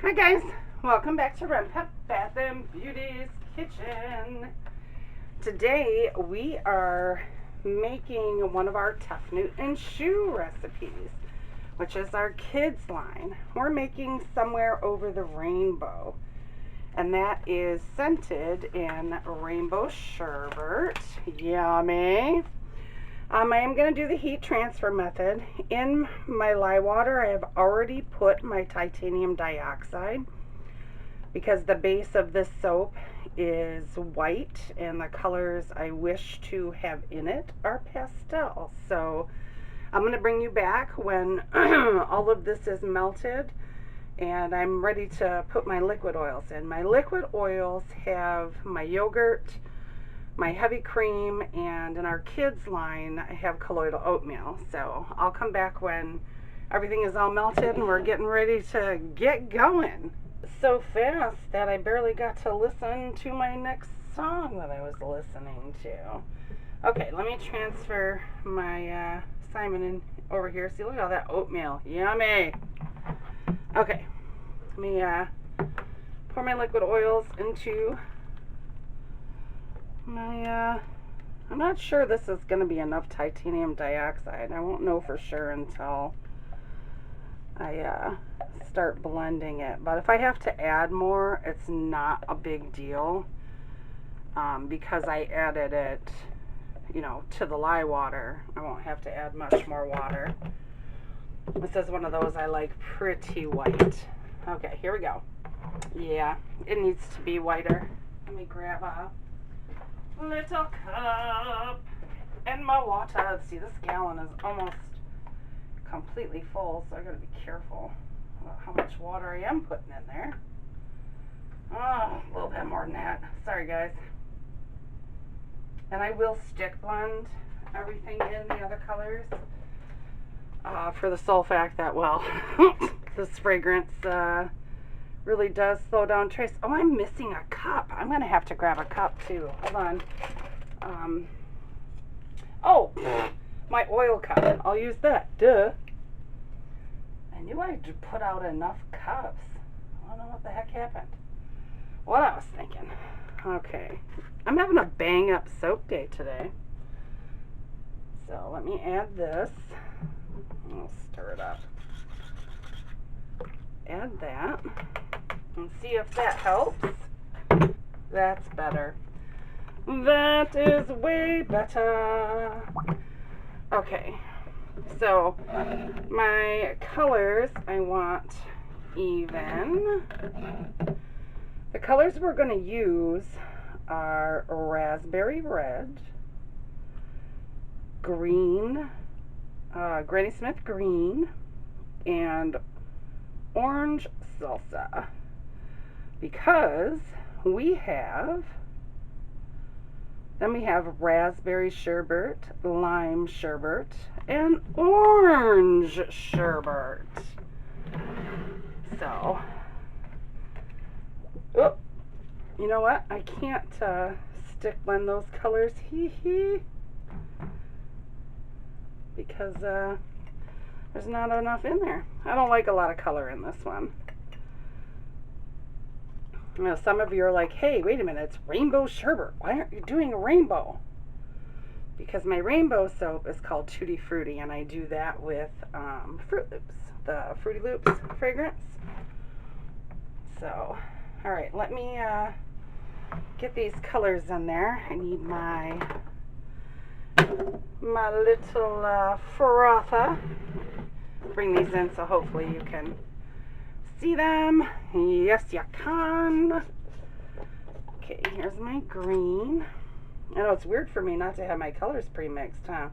Hi guys, welcome back to Renpet Bath Beauty's kitchen. Today we are making one of our Tough Newton shoe recipes, which is our kids line. We're making Somewhere Over the Rainbow, and that is scented in Rainbow Sherbet. Yummy. I am going to do the heat transfer method. In my lye water, I have already put my titanium dioxide because the base of this soap is white and the colors I wish to have in it are pastel. So I'm going to bring you back when all of this is melted and I'm ready to put my liquid oils in. My liquid oils have my yogurt, my heavy cream, and in our kids line I have colloidal oatmeal. So I'll come back when everything is all melted and we're getting ready to get going. So fast that I barely got to listen to my next song that I was listening to. Okay, let me transfer my Simon in over here. See, look at all that oatmeal. Yummy. Okay, let me pour my liquid oils into my, I'm not sure this is going to be enough titanium dioxide. I won't know for sure until I start blending it. But if I have to add more, it's not a big deal because I added it, you know, to the lye water. I won't have to add much more water. This is one of those I like pretty white. Okay, here we go. Yeah, it needs to be whiter. Let me grab a little cup and my water. See, this gallon is almost completely full, so I gotta be careful about how much water I am putting in there. Oh, a little bit more than that. Sorry guys. And I will stick blend everything in the other colors for the sole fact that, well, this fragrance really does slow down trace. Oh, I'm missing a cup. I'm gonna have to grab a cup too. Hold on. Oh, my oil cup. I'll use that. Duh. I knew I'd put out enough cups. I don't know what the heck happened. What I was thinking. Okay. I'm having a bang up soap day today. So let me add this. I'll stir it up. Add that and see if that helps. That's better. That is way better. Okay, so my colors I want even. The colors we're going to use are raspberry red, green, Granny Smith green, and orange salsa, because we have raspberry sherbet, lime sherbet, and orange sherbet. So, oh, you know what? I can't stick blend those colors, because there's not enough in there. I don't like a lot of color in this one. You know, some of you are like, hey, wait a minute, it's Rainbow Sherbet. Why aren't you doing a rainbow? Because my rainbow soap is called Tutti Frutti, and I do that with Fruit Loops, the Fruity Loops fragrance. So, all right, let me get these colors in there. I need my little frother. Bring these in so hopefully you can see them. Yes, you can. Okay, here's my green. I know it's weird for me not to have my colors pre-mixed, huh?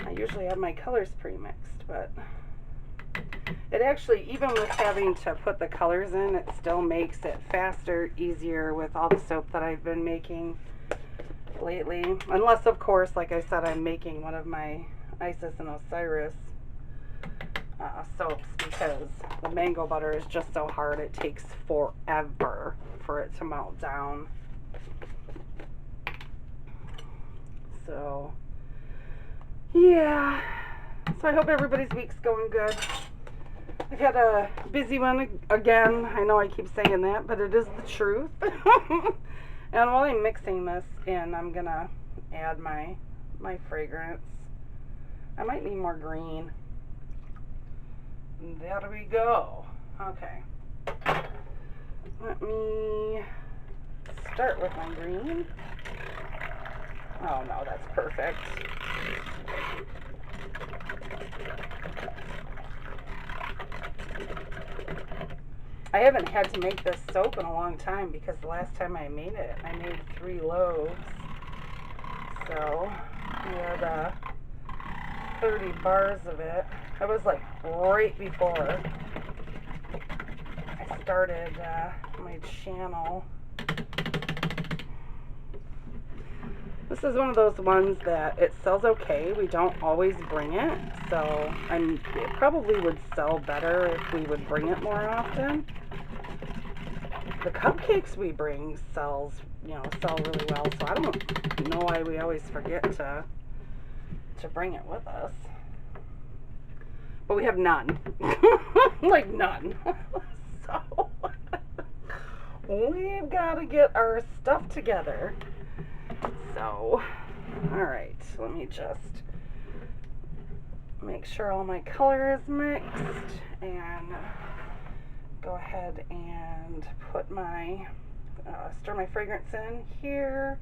I usually have my colors pre-mixed, but it actually, even with having to put the colors in, it still makes it faster, easier with all the soap that I've been making lately. Unless, of course, like I said, I'm making one of my Isis and Osiris soaps, because the mango butter is just so hard. It takes forever for it to melt down. So, yeah. So I hope everybody's week's going good. I've had a busy one again. I know I keep saying that, but it is the truth. And while I'm mixing this in, I'm gonna add my fragrance. I might need more green. And there we go. Okay. Let me start with my green. Oh no, that's perfect. I haven't had to make this soap in a long time because the last time I made it, I made 3 loaves. So, we had 30 bars of it. It was like right before I started my channel. This is one of those ones that it sells okay. We don't always bring it, so it probably would sell better if we would bring it more often. The cupcakes we bring sell really well, so I don't know why we always forget to bring it with us. But we have none. Like none. So we've got to get our stuff together. So, alright, let me just make sure all my color is mixed and go ahead and put my, stir my fragrance in here.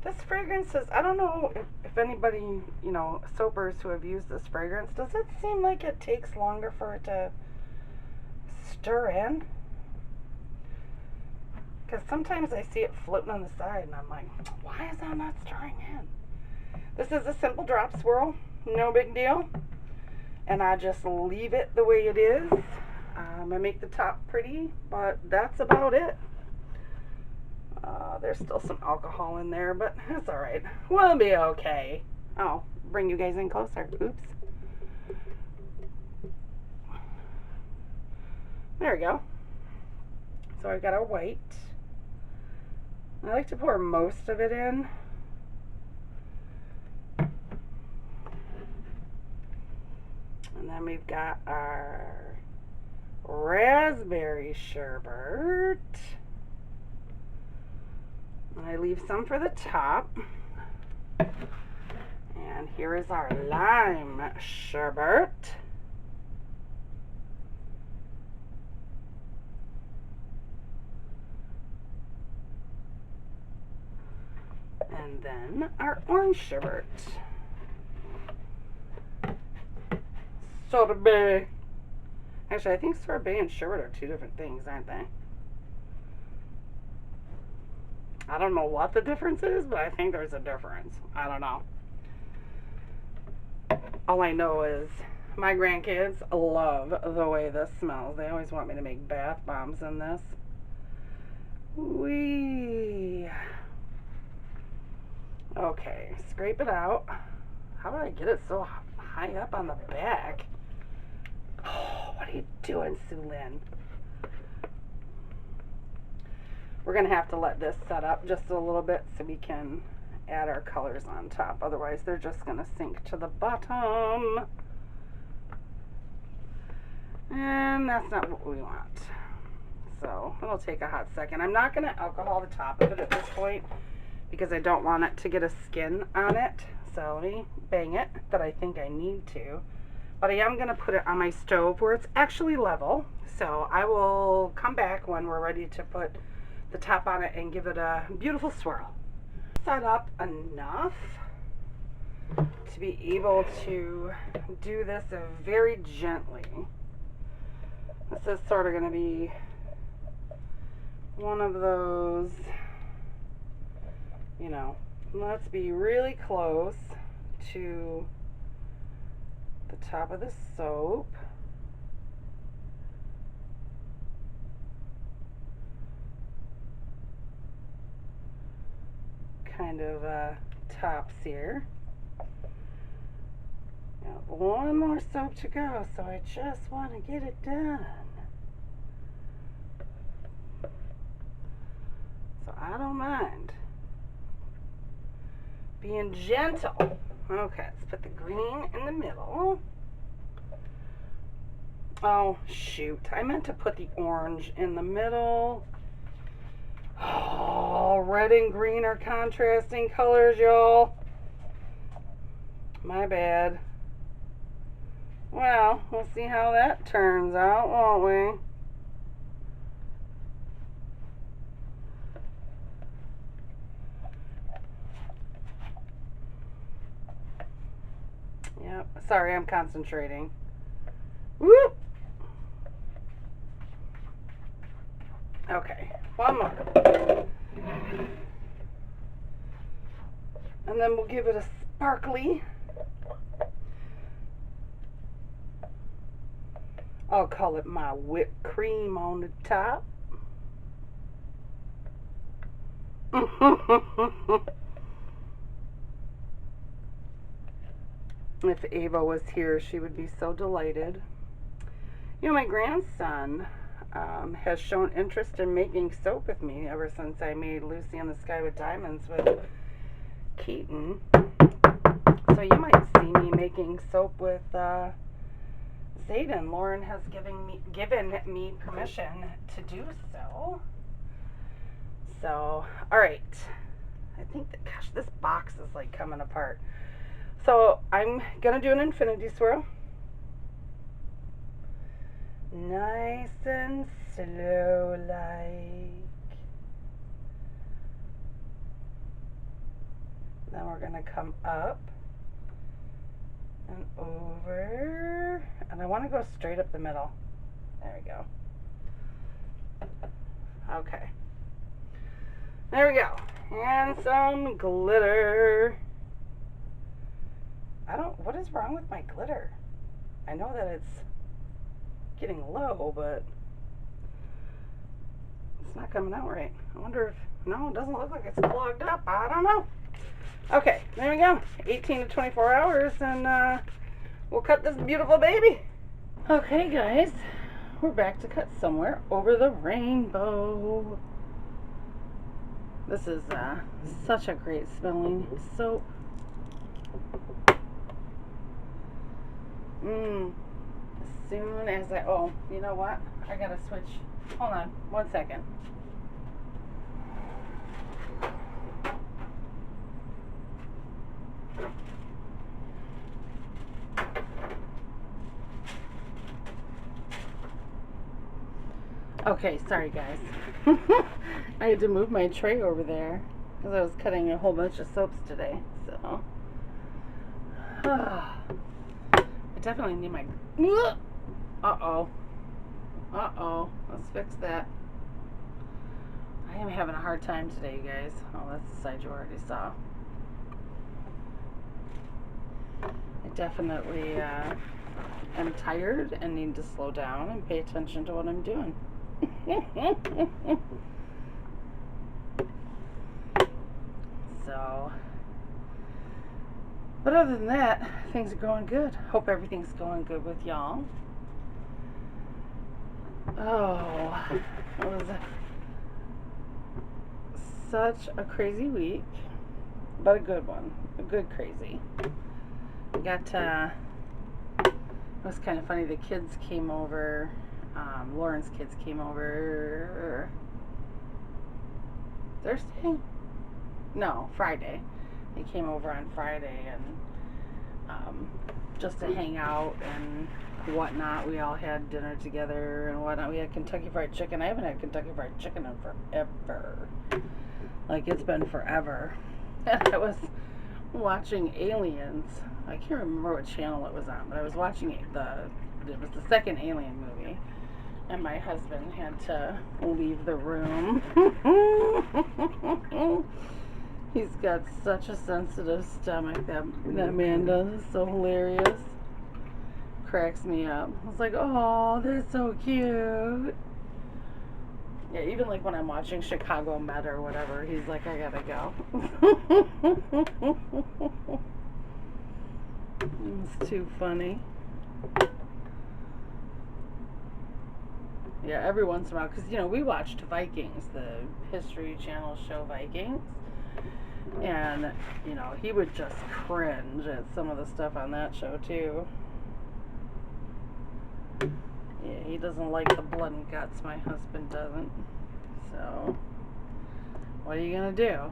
This fragrance is, I don't know if anybody, soapers who have used this fragrance, does it seem like it takes longer for it to stir in? Because sometimes I see it floating on the side and I'm like, why is that not stirring in? This is a simple drop swirl, no big deal. And I just leave it the way it is. I make the top pretty, but that's about it. There's still some alcohol in there, but that's alright. We'll be okay. I'll bring you guys in closer. Oops. There we go. So I've got our white. I like to pour most of it in. And then we've got our raspberry sherbet. And I leave some for the top. And here is our lime sherbet. And then our orange sherbet. Sorbet. Actually, I think sorbet and sherbet are 2 different things, aren't they? I don't know what the difference is, but I think there's a difference. I don't know. All I know is my grandkids love the way this smells. They always want me to make bath bombs in this. Whee! Okay, scrape it out. How did I get it so high up on the back? Oh, what are you doing, Sue Lynn? We're going to have to let this set up just a little bit so we can add our colors on top. Otherwise, they're just going to sink to the bottom. And that's not what we want. So it'll take a hot second. I'm not going to alcohol the top of it at this point because I don't want it to get a skin on it. So let me bang it, but I think I need to. But I am going to put it on my stove where it's actually level. So I will come back when we're ready to put the top on it and give it a beautiful swirl. Set up enough to be able to do this very gently. This is sort of going to be one of those, let's be really close to the top of the soap. Kind of tops here. Got one more soap to go, so I just want to get it done. So I don't mind being gentle. Okay, let's put the green in the middle. Oh, shoot. I meant to put the orange in the middle. Oh, red and green are contrasting colors, y'all. My bad. Well, we'll see how that turns out, won't we? Yep. Sorry, I'm concentrating. Whoop! Okay, one more. And then we'll give it a sparkly. I'll call it my whipped cream on the top. If Ava was here, she would be so delighted. You know, my grandson has shown interest in making soap with me ever since I made Lucy in the Sky with Diamonds with Keaton. So you might see me making soap with Zayden. Lauren has given me permission to do so. So, alright. I think that, gosh, this box is like coming apart. So I'm going to do an infinity swirl. Nice and slow like. Then we're going to come up and over. And I want to go straight up the middle. There we go. Okay. There we go. And some glitter. What is wrong with my glitter? I know that it's getting low, but it's not coming out right. I wonder if, no, it doesn't look like it's clogged up. I don't know. Okay, there we go. 18 to 24 hours, and we'll cut this beautiful baby. Okay, guys, we're back to cut somewhere over the rainbow. This is such a great smelling soap. As soon as oh, you know what? I gotta switch. Hold on, 1 second. Okay, sorry guys. I had to move my tray over there because I was cutting a whole bunch of soaps today. So, I definitely need my. Uh-oh. Let's fix that. I am having a hard time today, you guys. Oh, that's the side you already saw. I definitely am tired and need to slow down and pay attention to what I'm doing. So, but other than that, things are going good. Hope everything's going good with y'all. Oh, it was such a crazy week, but a good one. A good crazy. We got it was kind of funny. The kids came over. Lauren's kids came over Thursday? No, Friday. They came over on Friday and just to hang out and whatnot. We all had dinner together and whatnot. We had Kentucky Fried Chicken. I haven't had Kentucky Fried Chicken in forever. Like, it's been forever. And I was watching Aliens. I can't remember what channel it was on, but I was watching it was the second Alien movie. And my husband had to leave the room. He's got such a sensitive stomach, that man does. It's so hilarious. Cracks me up. I was like, oh, they're so cute. Yeah, even like when I'm watching Chicago Med or whatever, he's like, I gotta go. It's too funny. Yeah, every once in a while, because, you know, we watched Vikings, the History Channel show Vikings, and, you know, he would just cringe at some of the stuff on that show, too. Yeah, he doesn't like the blood and guts. My husband doesn't. So, what are you gonna do?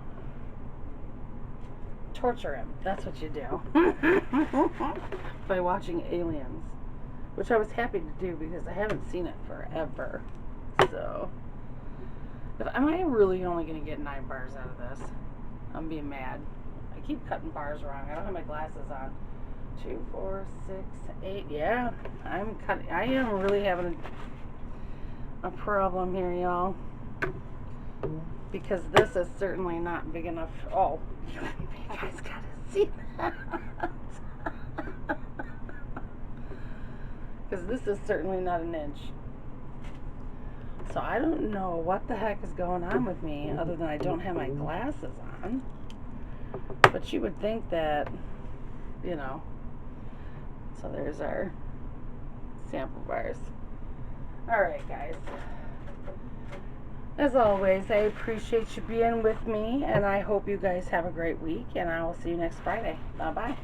Torture him. That's what you do. By watching Aliens. Which I was happy to do because I haven't seen it forever. So, am I really only going to get 9 bars out of this? I'm being mad. I keep cutting bars wrong. I don't have my glasses on. 2, 4, 6, 8. Yeah, I'm cutting. I am really having a problem here, y'all. Because this is certainly not big enough. Oh, you guys got to see that. Because this is certainly not an inch. So I don't know what the heck is going on with me other than I don't have my glasses on. But you would think that, you know. So there's our sample bars. Alright guys. As always, I appreciate you being with me, and I hope you guys have a great week, and I will see you next Friday. Bye-bye.